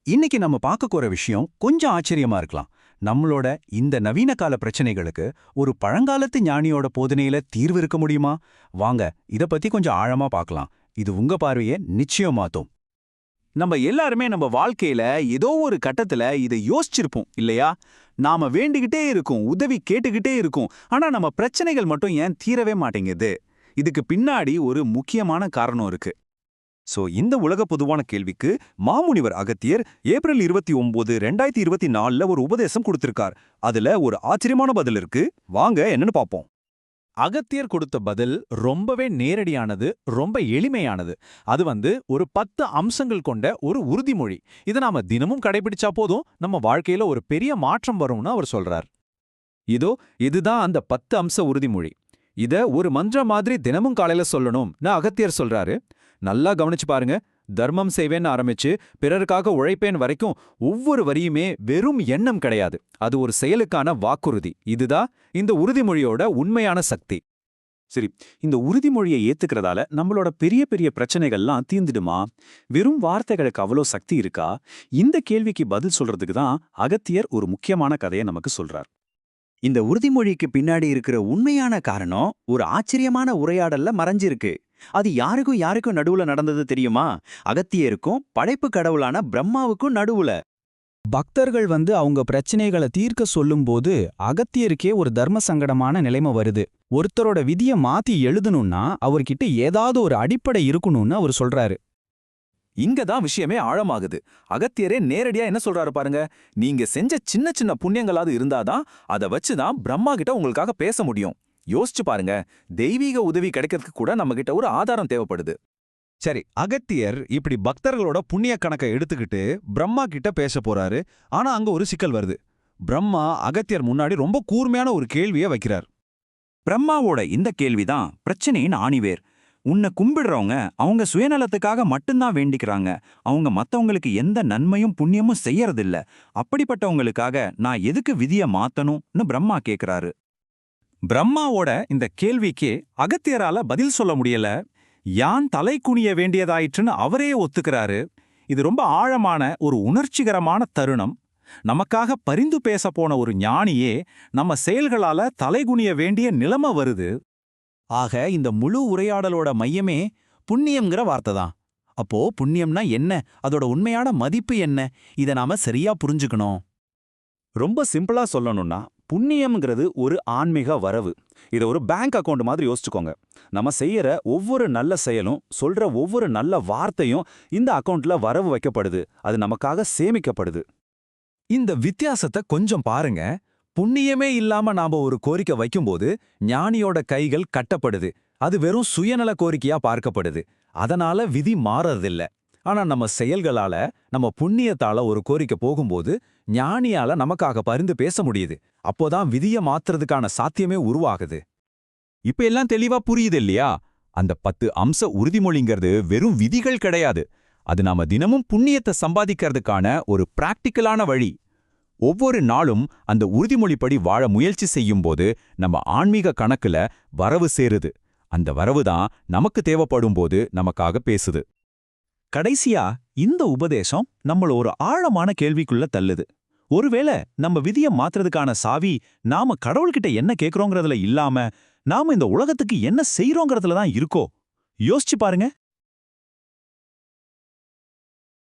இன்னைக்கு நம்ம பார்க்க போற விஷயம் கொஞ்சம் ஆச்சரியமா இருக்கலாம். நம்மளோட இந்த நவீன கால பிரச்சனைகளுக்கு ஒரு பழங்காலத்து ஞானியோட போதனையில தீர்வு இருக்க முடியுமா? வாங்க இத பத்தி கொஞ்சம் ஆழமா பார்க்கலாம். இது உங்க பார்வையை நிச்சயம் மாத்தும். நம்ம எல்லாருமே நம்ம வாழ்க்கையில ஏதோ ஒரு கட்டத்துல இதை யோசிச்சிருப்போம் இல்லையா? நாம வேண்டிக்கிட்டே இருக்கோம், உதவி கேட்டுக்கிட்டே இருக்கோம். ஆனா நம்ம பிரச்சனைகள் மட்டும் ஏன் தீரவே மாட்டேங்குது? இதுக்கு பின்னாடி ஒரு முக்கியமான காரணம் இருக்கு. இந்த உலக பொதுவான கேள்விக்கு மாமுனிவர் அகத்தியர் ஏப்ரல் 29, 2024 ஒரு உபதேசம் கொடுத்திருக்கார். அதுல ஒரு ஆச்சரியமான பதில் இருக்கு. வாங்க என்னன்னு பாப்போம். அகத்தியர் கொடுத்த பதில் ரொம்பவே நேரடியானது, ரொம்ப எளிமையானது. அது ஒரு 10 அம்சங்கள் கொண்ட ஒரு உறுதிமொழி. இதை நாம தினமும் கடைபிடிச்சா போதும் நம்ம வாழ்க்கையில ஒரு பெரிய மாற்றம் வரும்னு அவர் சொல்றார். இதுதான் அந்த 10 அம்ச உறுதிமொழி. இத ஒரு மந்திரம் மாதிரி தினமும் காலையில சொல்லணும்னு அகத்தியர் சொல்றாரு. நல்லா கவனிச்சு பாருங்க. தர்மம் செய்வேன்னு ஆரம்பிச்சு பிறருக்காக உழைப்பேன் வரைக்கும் ஒவ்வொரு வரியுமே வெறும் எண்ணம் கிடையாது. அது ஒரு செயலுக்கான வாக்குறுதி. இதுதான் இந்த உறுதிமொழியோட உண்மையான சக்தி. சரி, இந்த உறுதிமொழியை ஏத்துக்கிறதால நம்மளோட பெரிய பெரிய பிரச்சனைகள்லாம் தீர்ந்துடுமா? வெறும் வார்த்தைகளுக்கு அவ்வளோ சக்தி இருக்கா? இந்த கேள்விக்கு பதில் சொல்றதுக்கு தான் அகத்தியர் ஒரு முக்கியமான கதையை நமக்கு சொல்றார். இந்த உறுதிமொழிக்கு பின்னாடி இருக்கிற உண்மையான காரணம் ஒரு ஆச்சரியமான உரையாடல்ல மறைஞ்சிருக்கு. அது யாருக்கும் நடுவுல நடந்தது தெரியுமா? அகத்தியருக்கும் படைப்பு கடவுளான பிரம்மாவுக்கும் நடுவுல. பக்தர்கள் அவங்க பிரச்சனைகளை தீர்க்க சொல்லும்போது அகத்தியருக்கே ஒரு தர்ம சங்கடமான நிலைமை வருது. ஒருத்தரோட விதியை மாத்தி எழுதணும்னா அவர்கிட்ட ஏதாவது ஒரு அடிப்படை இருக்கணும்னு அவர் சொல்றாரு. இங்கதான் விஷயமே ஆழமாகுது. அகத்தியரே நேரடியா என்ன சொல்றாரு பாருங்க. நீங்க செஞ்ச சின்ன சின்ன புண்ணியங்களாவது இருந்தாதான் அதை வச்சுதான் பிரம்மா கிட்ட உங்களுக்காக பேச முடியும். யோசிச்சு பாருங்க, தெய்வீக உதவி கிடைக்கிறதுக்கு கூட நம்ம கிட்ட ஒரு ஆதாரம் தேவைப்படுது. சரி, அகத்தியர் இப்படி பக்தர்களோட புண்ணிய கணக்கை எடுத்துக்கிட்டு பிரம்மா கிட்ட பேச போறாரு. ஆனா அங்க ஒரு சிக்கல் வருது. பிரம்மா அகத்தியர் முன்னாடி ரொம்ப கூர்மையான ஒரு கேள்வியை வைக்கிறார். பிரம்மாவோட இந்த கேள்விதான் பிரச்சனையின் ஆணிவேர். உன்னை கும்பிடுறவங்க அவங்க சுயநலத்துக்காக மட்டும்தான் வேண்டிக்கிறாங்க. அவங்க மத்தவங்களுக்கு எந்த நன்மையும் புண்ணியமும் செய்யறதில்ல. அப்படிப்பட்டவங்களுக்காக நான் எதுக்கு விதியை மாத்தணும்னு பிரம்மா கேக்குறாரு. பிரம்மாவோட இந்த கேள்விக்கு அகத்தியரால பதில் சொல்ல முடியல. யான் தலை குனிய வேண்டியதாயிற்றுன்னு அவரே ஒத்துக்கிறாரு. இது ரொம்ப ஆழமான ஒரு உணர்ச்சிகரமான தருணம். நமக்காக பரிந்து பேச போன ஒரு ஞானியே நம்ம செயல்களால தலைகுனிய வேண்டிய நிலைமை வருது. ஆக இந்த முழு உரையாடலோட மையமே புண்ணியம்ங்கிற வார்த்தை தான். அப்போ புண்ணியம்னா என்ன? அதோட உண்மையான மதிப்பு என்ன? இதை நாம சரியா புரிஞ்சுக்கணும். ரொம்ப சிம்பிளா சொல்லணும்னா, புண்ணியம்ங்கிறது ஒரு ஆன்மீக வரவு. இதை ஒரு பேங்க் அக்கவுண்ட் மாதிரி யோசிச்சுக்கோங்க. நம்ம செய்யற ஒவ்வொரு நல்ல செயலும், சொல்ற ஒவ்வொரு நல்ல வார்த்தையும் இந்த அக்கவுண்ட்ல வரவு வைக்கப்படுது. அது நமக்காக சேமிக்கப்படுது. இந்த வித்தியாசத்தை கொஞ்சம் பாருங்க. புண்ணியமே இல்லாம நாம ஒரு கோரிக்கை வைக்கும்போது ஞானியோட கைகள் கட்டப்படுது. அது வெறும் சுயநல கோரிக்கையா பார்க்கப்படுது. அதனால விதி மாறதில்ல. ஆனா நம்ம செயல்களால, நம்ம புண்ணியத்தால ஒரு கோரிக்கை போகும்போது ஞானியால நமக்காக பரிந்து பேச முடியுது. அப்போதான் விதியை மாத்துறதுக்கான சாத்தியமே உருவாகுது. இப்ப எல்லாம் தெளிவா புரியுது இல்லையா? அந்த 10 அம்ச உறுதிமொழிங்கிறது வெறும் விதிகள் கிடையாது. அது நாம தினமும் புண்ணியத்தை சம்பாதிக்கிறதுக்கான ஒரு பிராக்டிக்கலான வழி. ஒவ்வொரு நாளும் அந்த உறுதிமொழிப்படி வாழ முயற்சி செய்யும்போது நம்ம ஆன்மீக கணக்குல வரவு சேருது. அந்த வரவுதான் நமக்கு தேவைப்படும் போது நமக்காக பேசுது. கடைசியா இந்த உபதேசம் நம்மள ஒரு ஆழமான கேள்விக்குள்ள தள்ளுது. ஒருவேளை நம்ம விதியை மாத்துறதுக்கான சாவி நாம கடவுள்கிட்ட என்ன கேக்குறோங்கிறதுல இல்லாம நாம இந்த உலகத்துக்கு என்ன செய்யறோங்கிறதுல தான் இருக்கோ? யோசிச்சு பாருங்க.